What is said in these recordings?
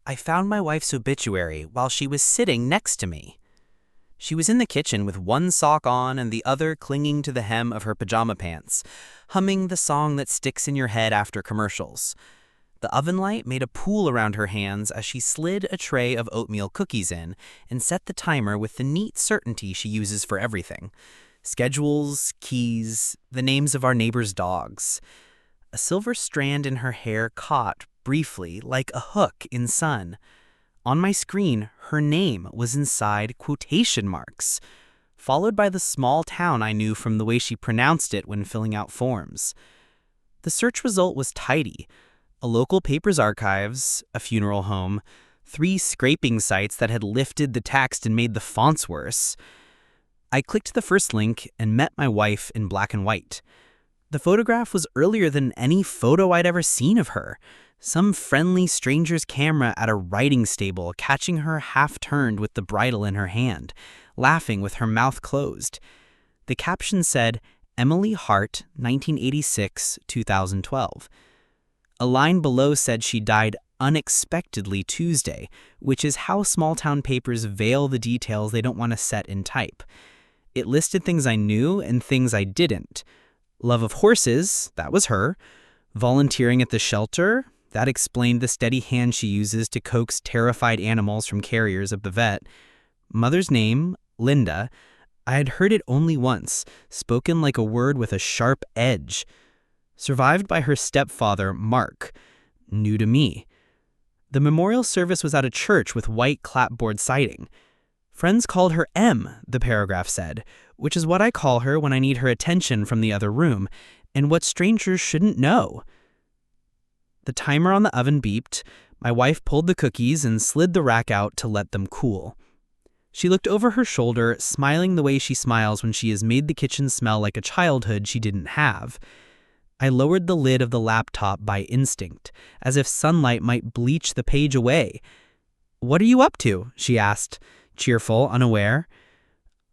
I found my wife's obituary while she was sitting next to me. She was in the kitchen with one sock on and the other clinging to the hem of her pajama pants, humming the song that sticks in your head after commercials. The oven light made a pool around her hands as she slid a tray of oatmeal cookies in and set the timer with the neat certainty she uses for everything. Schedules, keys, the names of our neighbors' dogs. A silver strand in her hair caught, briefly, like a hook in sun. On my screen, her name was inside quotation marks, followed by the small town I knew from the way she pronounced it when filling out forms. The search result was tidy. A local paper's archives, a funeral home, 3 scraping sites that had lifted the text and made the fonts worse. I clicked the first link and met my wife in black and white. The photograph was earlier than any photo I'd ever seen of her. Some friendly stranger's camera at a riding stable catching her half-turned with the bridle in her hand, laughing with her mouth closed. The caption said, Emily Hart, 1986-2012. A line below said she died unexpectedly Tuesday, which is how small-town papers veil the details they don't want to set in type. It listed things I knew and things I didn't. Love of horses, that was her. Volunteering at the shelter, that explained the steady hand she uses to coax terrified animals from carriers of the vet. Mother's name, Linda. I had heard it only once, spoken like a word with a sharp edge. Survived by her stepfather, Mark. New to me. The memorial service was at a church with white clapboard siding. Friends called her M, the paragraph said, which is what I call her when I need her attention from the other room, and what strangers shouldn't know. The timer on the oven beeped. My wife pulled the cookies and slid the rack out to let them cool. She looked over her shoulder, smiling the way she smiles when she has made the kitchen smell like a childhood she didn't have. I lowered the lid of the laptop by instinct, as if sunlight might bleach the page away. "What are you up to?" she asked, cheerful, unaware.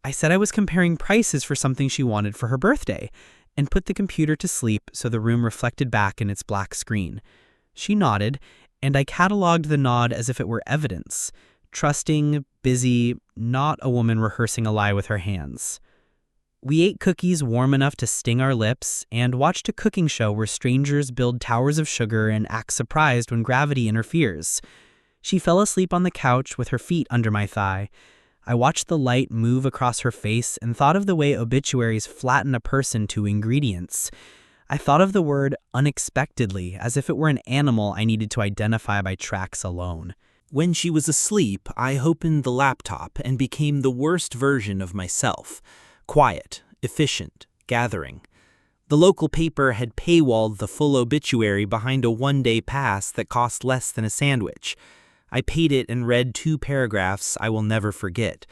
I said I was comparing prices for something she wanted for her birthday, and put the computer to sleep so the room reflected back in its black screen. She nodded, and I catalogued the nod as if it were evidence. Trusting, busy, not a woman rehearsing a lie with her hands. We ate cookies warm enough to sting our lips and watched a cooking show where strangers build towers of sugar and act surprised when gravity interferes. She fell asleep on the couch with her feet under my thigh. I watched the light move across her face and thought of the way obituaries flatten a person to ingredients. I thought of the word unexpectedly as if it were an animal I needed to identify by tracks alone. When she was asleep, I opened the laptop and became the worst version of myself. Quiet, efficient, gathering. The local paper had paywalled the full obituary behind a one-day pass that cost less than a sandwich. I paid it and read 2 paragraphs I will never forget.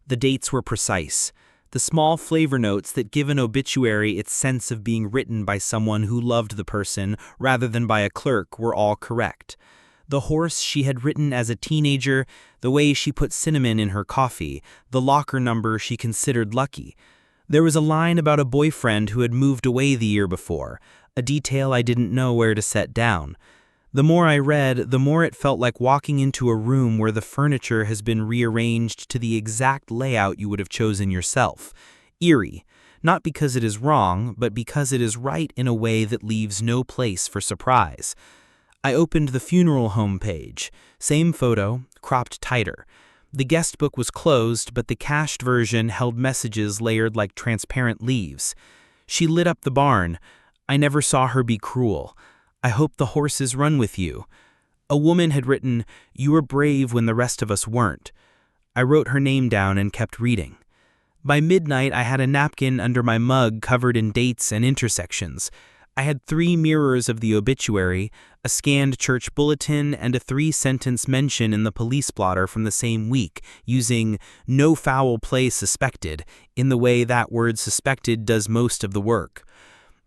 The dates were precise. The small flavor notes that give an obituary its sense of being written by someone who loved the person rather than by a clerk were all correct. The horse she had ridden as a teenager, the way she put cinnamon in her coffee, the locker number she considered lucky. There was a line about a boyfriend who had moved away the year before, a detail I didn't know where to set down. The more I read, the more it felt like walking into a room where the furniture has been rearranged to the exact layout you would have chosen yourself. Eerie, not because it is wrong, but because it is right in a way that leaves no place for surprise. I opened the funeral home page. Same photo, cropped tighter. The guest book was closed, but the cached version held messages layered like transparent leaves. She lit up the barn. I never saw her be cruel. I hope the horses run with you. A woman had written, "You were brave when the rest of us weren't." I wrote her name down and kept reading. By midnight, I had a napkin under my mug covered in dates and intersections. I had 3 mirrors of the obituary, a scanned church bulletin, and a 3-sentence mention in the police blotter from the same week, using "no foul play suspected" in the way that word suspected does most of the work.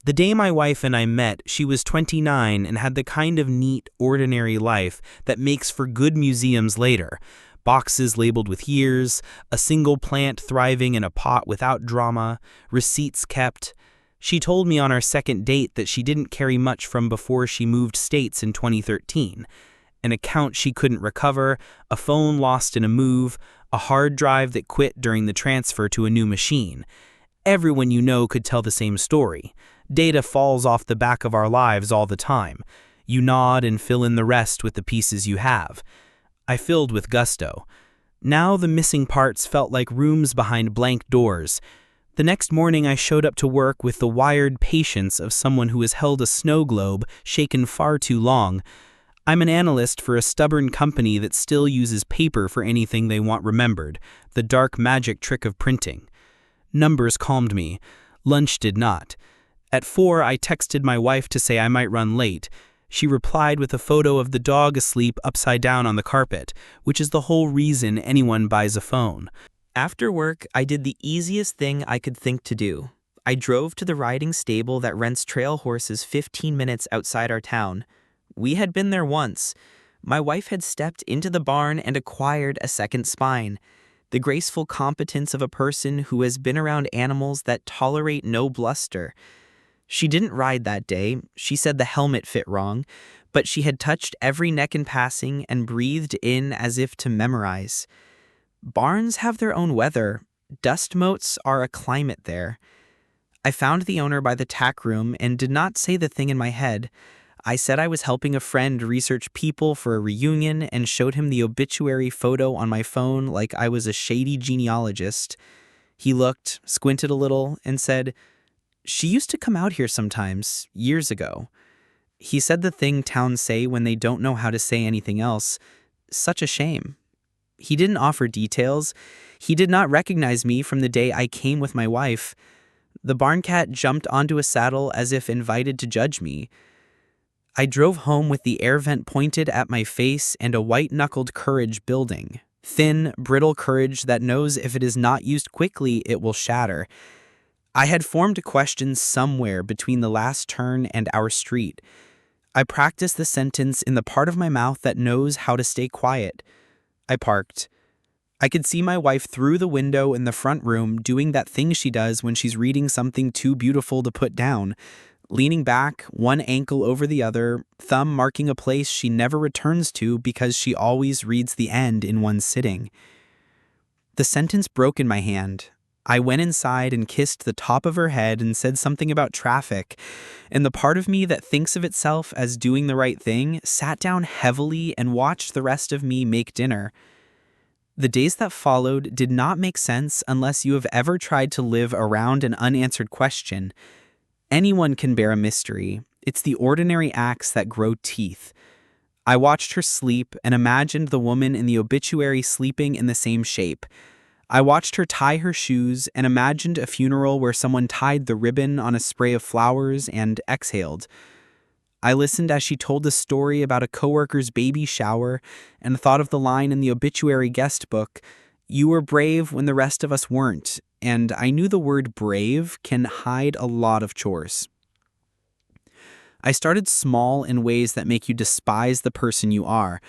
The day my wife and I met, she was 29 and had the kind of neat, ordinary life that makes for good museums later. Boxes labeled with years, a single plant thriving in a pot without drama, receipts kept. She told me on our second date that she didn't carry much from before she moved states in 2013. an account she couldn't recover, a phone lost in a move, a hard drive that quit during the transfer to a new machine. Everyone you know could tell the same story. Data falls off the back of our lives all the time. You nod and fill in the rest with the pieces you have. I filled with gusto. Now the missing parts felt like rooms behind blank doors. The next morning I showed up to work with the wired patience of someone who has held a snow globe shaken far too long. I'm an analyst for a stubborn company that still uses paper for anything they want remembered, the dark magic trick of printing. Numbers calmed me. Lunch did not. At 4, I texted my wife to say I might run late. She replied with a photo of the dog asleep upside down on the carpet, which is the whole reason anyone buys a phone. After work, I did the easiest thing I could think to do. I drove to the riding stable that rents trail horses 15 minutes outside our town. We had been there once. My wife had stepped into the barn and acquired a second spine. The graceful competence of a person who has been around animals that tolerate no bluster. She didn't ride that day. She said the helmet fit wrong, but she had touched every neck in passing and breathed in as if to memorize. Barns have their own weather. Dust motes are a climate there. I found the owner by the tack room and did not say the thing in my head. I said I was helping a friend research people for a reunion and showed him the obituary photo on my phone like I was a shady genealogist. He looked, squinted a little, and said, "She used to come out here sometimes, years ago." He said the thing towns say when they don't know how to say anything else. Such a shame. He didn't offer details. He did not recognize me from the day I came with my wife. The barn cat jumped onto a saddle as if invited to judge me. I drove home with the air vent pointed at my face and a white-knuckled courage building. Thin, brittle courage that knows if it is not used quickly, it will shatter. I had formed a question somewhere between the last turn and our street. I practiced the sentence in the part of my mouth that knows how to stay quiet. I parked. I could see my wife through the window in the front room doing that thing she does when she's reading something too beautiful to put down, leaning back, one ankle over the other, thumb marking a place she never returns to because she always reads the end in one sitting. The sentence broke in my hand. I went inside and kissed the top of her head and said something about traffic, and the part of me that thinks of itself as doing the right thing sat down heavily and watched the rest of me make dinner. The days that followed did not make sense unless you have ever tried to live around an unanswered question. Anyone can bear a mystery. It's the ordinary acts that grow teeth. I watched her sleep and imagined the woman in the obituary sleeping in the same shape. I watched her tie her shoes and imagined a funeral where someone tied the ribbon on a spray of flowers and exhaled. I listened as she told a story about a coworker's baby shower and thought of the line in the obituary guest book, "You were brave when the rest of us weren't," and I knew the word brave can hide a lot of chores. I started small in ways that make you despise the person you are.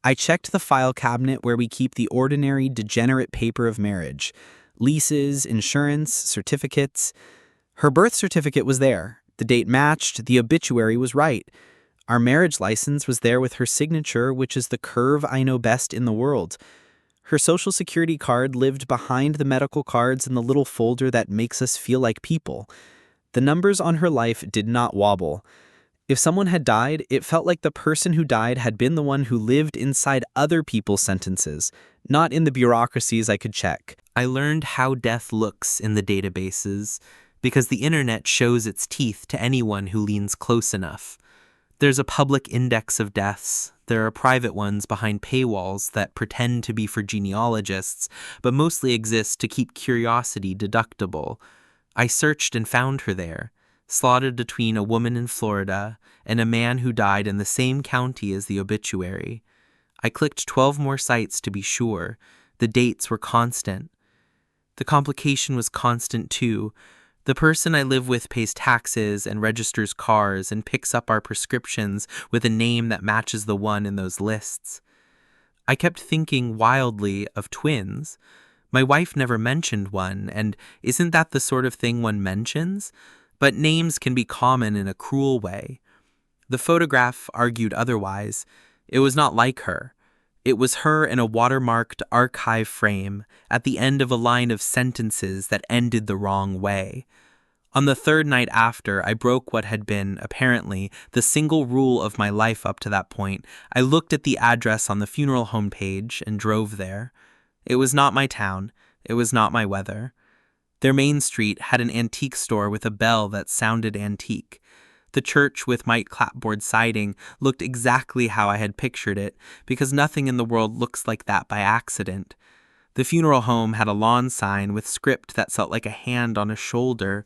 I checked the file cabinet where we keep the ordinary, degenerate paper of marriage. Leases, insurance, certificates. Her birth certificate was there. The date matched, the obituary was right. Our marriage license was there with her signature, which is the curve I know best in the world. Her social security card lived behind the medical cards in the little folder that makes us feel like people. The numbers on her life did not wobble. If someone had died, it felt like the person who died had been the one who lived inside other people's sentences, not in the bureaucracies I could check. I learned how death looks in the databases because the internet shows its teeth to anyone who leans close enough. There's a public index of deaths. There are private ones behind paywalls that pretend to be for genealogists, but mostly exist to keep curiosity deductible. I searched and found her there, slotted between a woman in Florida and a man who died in the same county as the obituary. I clicked 12 more sites to be sure. The dates were constant. The complication was constant too. The person I live with pays taxes and registers cars and picks up our prescriptions with a name that matches the one in those lists. I kept thinking wildly of twins. My wife never mentioned one, and isn't that the sort of thing one mentions? But names can be common in a cruel way. The photograph argued otherwise. It was not like her. It was her in a watermarked archive frame at the end of a line of sentences that ended the wrong way. On the third night after I broke what had been, apparently, the single rule of my life up to that point, I looked at the address on the funeral home page and drove there. It was not my town. It was not my weather. Their main street had an antique store with a bell that sounded antique. The church with white clapboard siding looked exactly how I had pictured it, because nothing in the world looks like that by accident. The funeral home had a lawn sign with script that felt like a hand on a shoulder.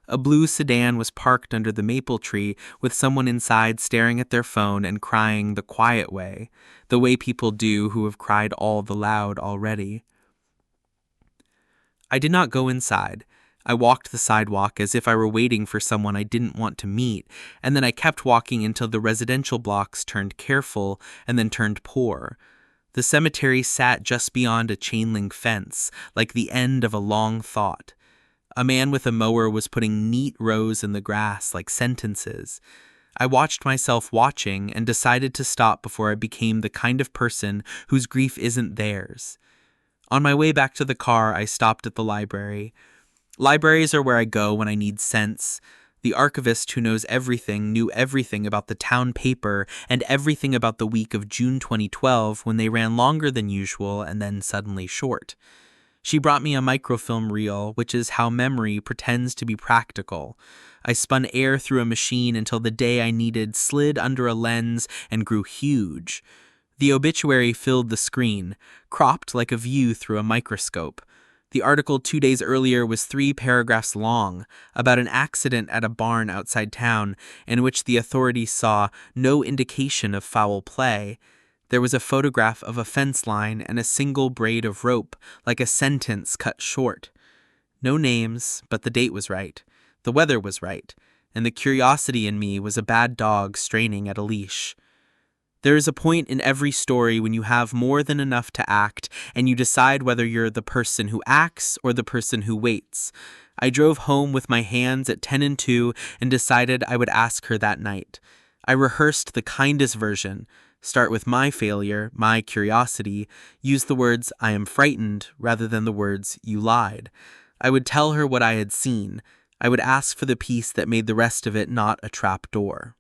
A blue sedan was parked under the maple tree with someone inside staring at their phone and crying the quiet way, the way people do who have cried all the loud already. I did not go inside. I walked the sidewalk as if I were waiting for someone I didn't want to meet, and then I kept walking until the residential blocks turned careful and then turned poor. The cemetery sat just beyond a chain link fence, like the end of a long thought. A man with a mower was putting neat rows in the grass like sentences. I watched myself watching and decided to stop before I became the kind of person whose grief isn't theirs. On my way back to the car, I stopped at the library. Libraries are where I go when I need sense. The archivist who knows everything knew everything about the town paper and everything about the week of June 2012 when they ran longer than usual and then suddenly short. She brought me a microfilm reel, which is how memory pretends to be practical. I spun air through a machine until the day I needed slid under a lens and grew huge. The obituary filled the screen, cropped like a view through a microscope. The article 2 days earlier was 3 paragraphs long, about an accident at a barn outside town, in which the authorities saw no indication of foul play. There was a photograph of a fence line and a single braid of rope, like a sentence cut short. No names, but the date was right. The weather was right, and the curiosity in me was a bad dog straining at a leash. There is a point in every story when you have more than enough to act, and you decide whether you're the person who acts or the person who waits. I drove home with my hands at 10 and 2 and decided I would ask her that night. I rehearsed the kindest version. Start with my failure, my curiosity, use the words "I am frightened" rather than the words "you lied." I would tell her what I had seen. I would ask for the piece that made the rest of it not a trap door.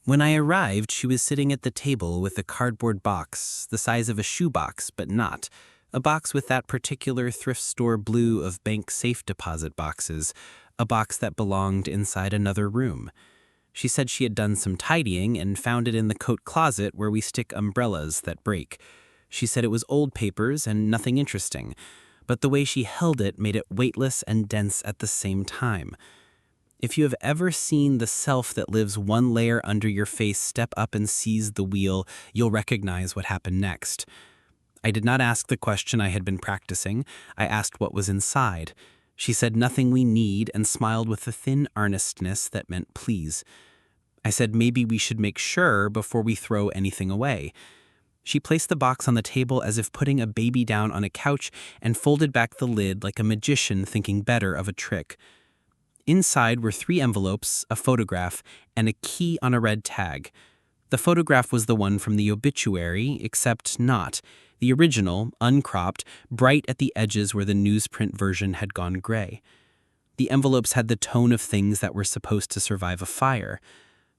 When I arrived, she was sitting at the table with a cardboard box, the size of a shoebox, but not. A box with that particular thrift store blue of bank safe deposit boxes, a box that belonged inside another room. She said she had done some tidying and found it in the coat closet where we stick umbrellas that break. She said it was old papers and nothing interesting, but the way she held it made it weightless and dense at the same time. If you have ever seen the self that lives one layer under your face step up and seize the wheel, you'll recognize what happened next. I did not ask the question I had been practicing. I asked what was inside. She said nothing we need and smiled with a thin earnestness that meant please. I said maybe we should make sure before we throw anything away. She placed the box on the table as if putting a baby down on a couch and folded back the lid like a magician thinking better of a trick. Inside were 3 envelopes, a photograph, and a key on a red tag. The photograph was the one from the obituary, except not. The original, uncropped, bright at the edges where the newsprint version had gone gray. The envelopes had the tone of things that were supposed to survive a fire.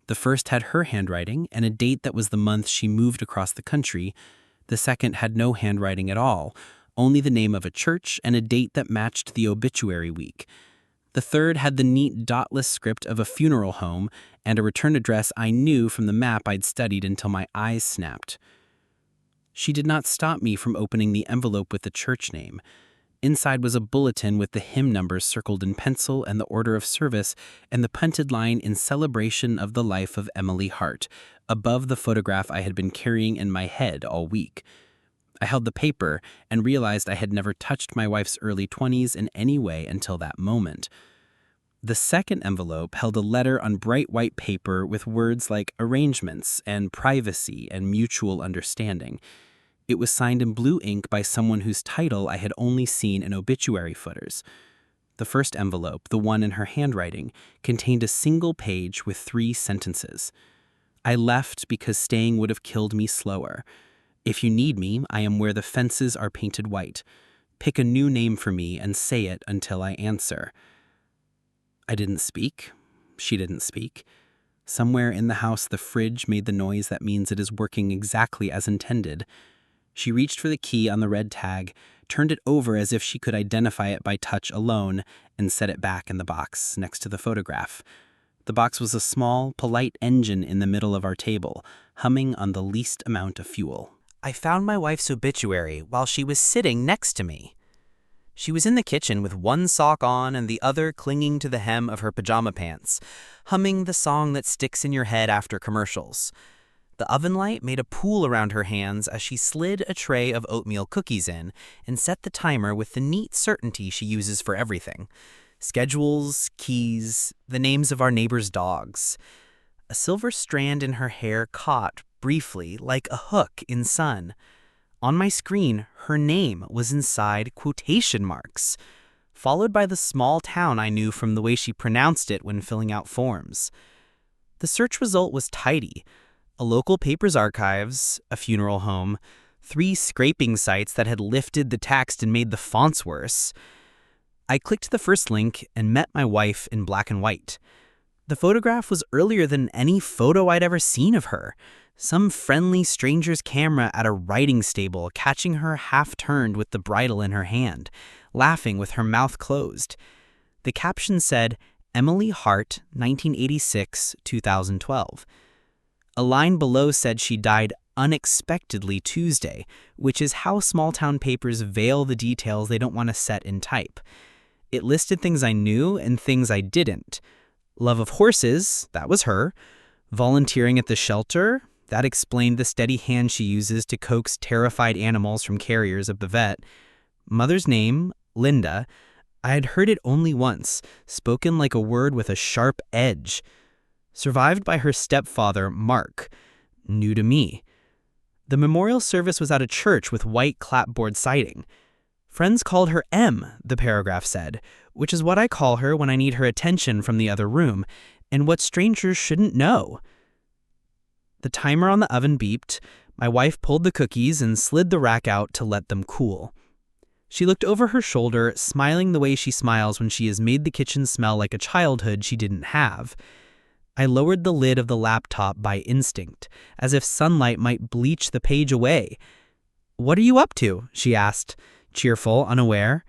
The first had her handwriting and a date that was the month she moved across the country. The second had no handwriting at all, only the name of a church and a date that matched the obituary week. The third had the neat dotless script of a funeral home and a return address I knew from the map I'd studied until my eyes snapped. She did not stop me from opening the envelope with the church name. Inside was a bulletin with the hymn numbers circled in pencil and the order of service and the punted line "In celebration of the life of Emily Hart," above the photograph I had been carrying in my head all week. I held the paper and realized I had never touched my wife's early 20s in any way until that moment. The second envelope held a letter on bright white paper with words like arrangements and privacy and mutual understanding. It was signed in blue ink by someone whose title I had only seen in obituary footers. The first envelope, the one in her handwriting, contained a single page with 3 sentences. I left because staying would have killed me slower. If you need me, I am where the fences are painted white. Pick a new name for me and say it until I answer. I didn't speak. She didn't speak. Somewhere in the house, the fridge made the noise that means it is working exactly as intended. She reached for the key on the red tag, turned it over as if she could identify it by touch alone, and set it back in the box next to the photograph. The box was a small, polite engine in the middle of our table, humming on the least amount of fuel. I found my wife's obituary while she was sitting next to me. She was in the kitchen with one sock on and the other clinging to the hem of her pajama pants, humming the song that sticks in your head after commercials. The oven light made a pool around her hands as she slid a tray of oatmeal cookies in and set the timer with the neat certainty she uses for everything. Schedules, keys, the names of our neighbors' dogs. A silver strand in her hair caught, briefly, like a hook in sun. On my screen, her name was inside quotation marks, followed by the small town I knew from the way she pronounced it when filling out forms. The search result was tidy. A local paper's archives, a funeral home, 3 scraping sites that had lifted the text and made the fonts worse. I clicked the first link and met my wife in black and white. The photograph was earlier than any photo I'd ever seen of her. Some friendly stranger's camera at a riding stable catching her half-turned with the bridle in her hand, laughing with her mouth closed. The caption said, Emily Hart, 1986-2012. A line below said she died unexpectedly Tuesday, which is how small-town papers veil the details they don't want to set in type. It listed things I knew and things I didn't. Love of horses, that was her. Volunteering at the shelter, that explained the steady hand she uses to coax terrified animals from carriers of the vet. Mother's name, Linda. I had heard it only once, spoken like a word with a sharp edge. Survived by her stepfather, Mark. New to me. The memorial service was at a church with white clapboard siding. Friends called her M, the paragraph said, which is what I call her when I need her attention from the other room, and what strangers shouldn't know. The timer on the oven beeped. My wife pulled the cookies and slid the rack out to let them cool. She looked over her shoulder, smiling the way she smiles when she has made the kitchen smell like a childhood she didn't have. I lowered the lid of the laptop by instinct, as if sunlight might bleach the page away. "What are you up to?" she asked, cheerful, unaware.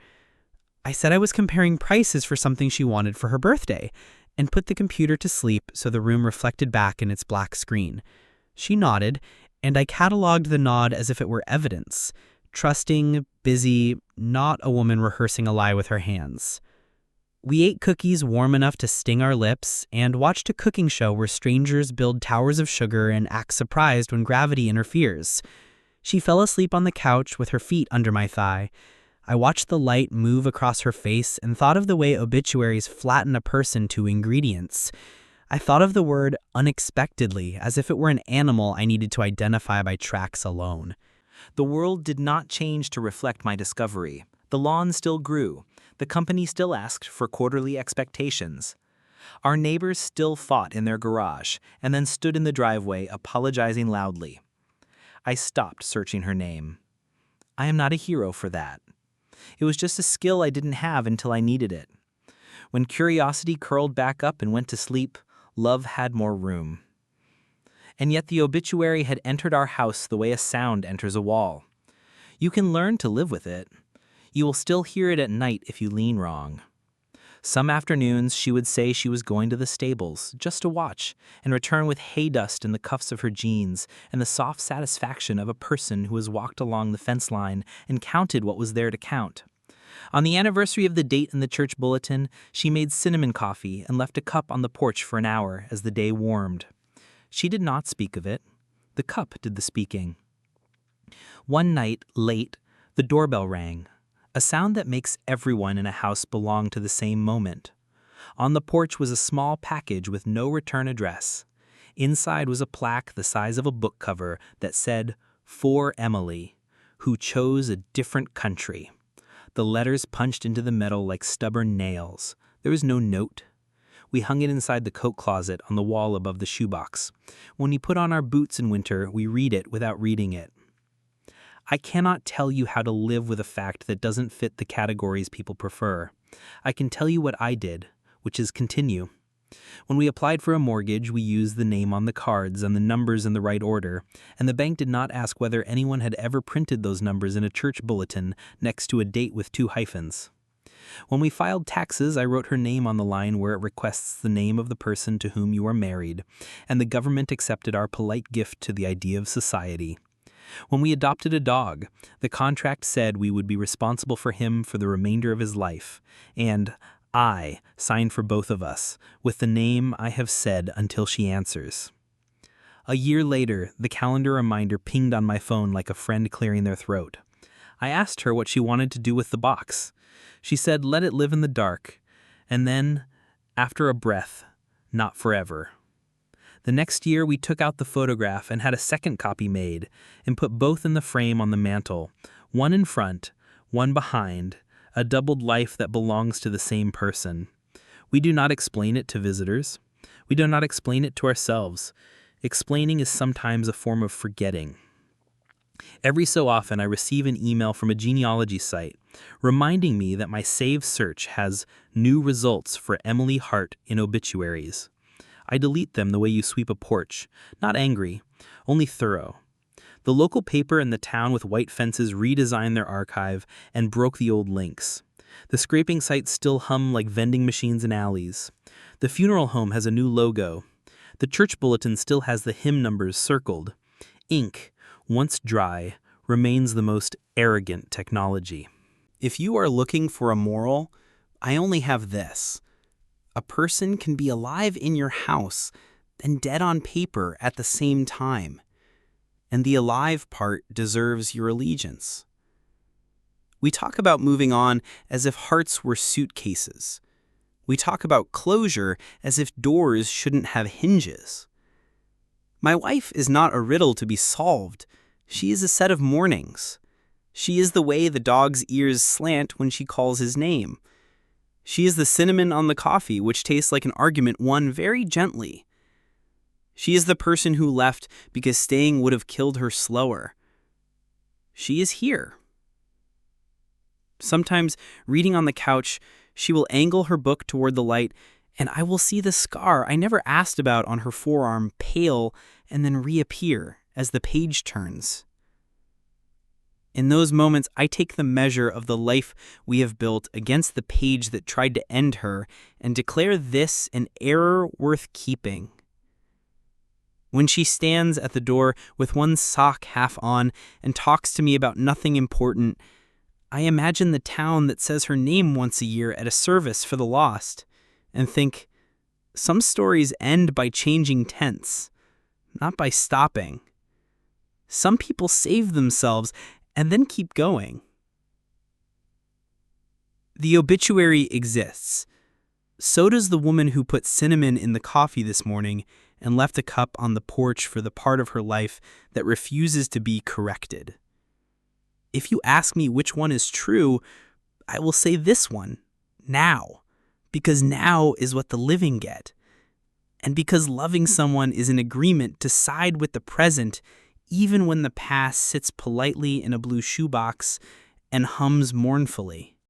I said I was comparing prices for something she wanted for her birthday, and put the computer to sleep so the room reflected back in its black screen. She nodded, and I cataloged the nod as if it were evidence. Trusting, busy, not a woman rehearsing a lie with her hands. We ate cookies warm enough to sting our lips and watched a cooking show where strangers build towers of sugar and act surprised when gravity interferes. She fell asleep on the couch with her feet under my thigh. I watched the light move across her face and thought of the way obituaries flatten a person to ingredients. I thought of the word unexpectedly as if it were an animal I needed to identify by tracks alone. The world did not change to reflect my discovery. The lawn still grew. The company still asked for quarterly expectations. Our neighbors still fought in their garage and then stood in the driveway apologizing loudly. I stopped searching her name. I am not a hero for that. It was just a skill I didn't have until I needed it. When curiosity curled back up and went to sleep, love had more room. And yet the obituary had entered our house the way a sound enters a wall. You can learn to live with it. You will still hear it at night if you lean wrong. Some afternoons she would say she was going to the stables just to watch and return with hay dust in the cuffs of her jeans and the soft satisfaction of a person who has walked along the fence line and counted what was there to count. On the anniversary of the date in the church bulletin, she made cinnamon coffee and left a cup on the porch for an hour as the day warmed. She did not speak of it. The cup did the speaking. One night, late, the doorbell rang. A sound that makes everyone in a house belong to the same moment. On the porch was a small package with no return address. Inside was a plaque the size of a book cover that said, "For Emily, who chose a different country." The letters punched into the metal like stubborn nails. There was no note. We hung it inside the coat closet on the wall above the shoebox. When we put on our boots in winter, we read it without reading it. I cannot tell you how to live with a fact that doesn't fit the categories people prefer. I can tell you what I did, which is continue. When we applied for a mortgage, we used the name on the cards and the numbers in the right order, and the bank did not ask whether anyone had ever printed those numbers in a church bulletin next to a date with 2 hyphens. When we filed taxes, I wrote her name on the line where it requests the name of the person to whom you are married, and the government accepted our polite gift to the idea of society. When we adopted a dog, the contract said we would be responsible for him for the remainder of his life, and I signed for both of us, with the name I have said until she answers. A year later, the calendar reminder pinged on my phone like a friend clearing their throat. I asked her what she wanted to do with the box. She said, let it live in the dark, and then, after a breath, not forever. The next year, we took out the photograph and had a second copy made and put both in the frame on the mantel, one in front, one behind, a doubled life that belongs to the same person. We do not explain it to visitors. We do not explain it to ourselves. Explaining is sometimes a form of forgetting. Every so often, I receive an email from a genealogy site reminding me that my saved search has new results for Emily Hart in obituaries. I delete them the way you sweep a porch, not angry, only thorough. The local paper in the town with white fences redesigned their archive and broke the old links. The scraping sites still hum like vending machines in alleys. The funeral home has a new logo. The church bulletin still has the hymn numbers circled. Ink, once dry, remains the most arrogant technology. If you are looking for a moral, I only have this. A person can be alive in your house and dead on paper at the same time. And the alive part deserves your allegiance. We talk about moving on as if hearts were suitcases. We talk about closure as if doors shouldn't have hinges. My wife is not a riddle to be solved. She is a set of mornings. She is the way the dog's ears slant when she calls his name. She is the cinnamon on the coffee, which tastes like an argument won very gently. She is the person who left because staying would have killed her slower. She is here. Sometimes, reading on the couch, she will angle her book toward the light, and I will see the scar I never asked about on her forearm pale and then reappear as the page turns. In those moments, I take the measure of the life we have built against the page that tried to end her and declare this an error worth keeping. When she stands at the door with one sock half on and talks to me about nothing important, I imagine the town that says her name once a year at a service for the lost, and think, some stories end by changing tense, not by stopping. Some people save themselves and then keep going. The obituary exists. So does the woman who put cinnamon in the coffee this morning and left a cup on the porch for the part of her life that refuses to be corrected. If you ask me which one is true, I will say this one, now, because now is what the living get. And because loving someone is an agreement to side with the present, even when the past sits politely in a blue shoebox and hums mournfully.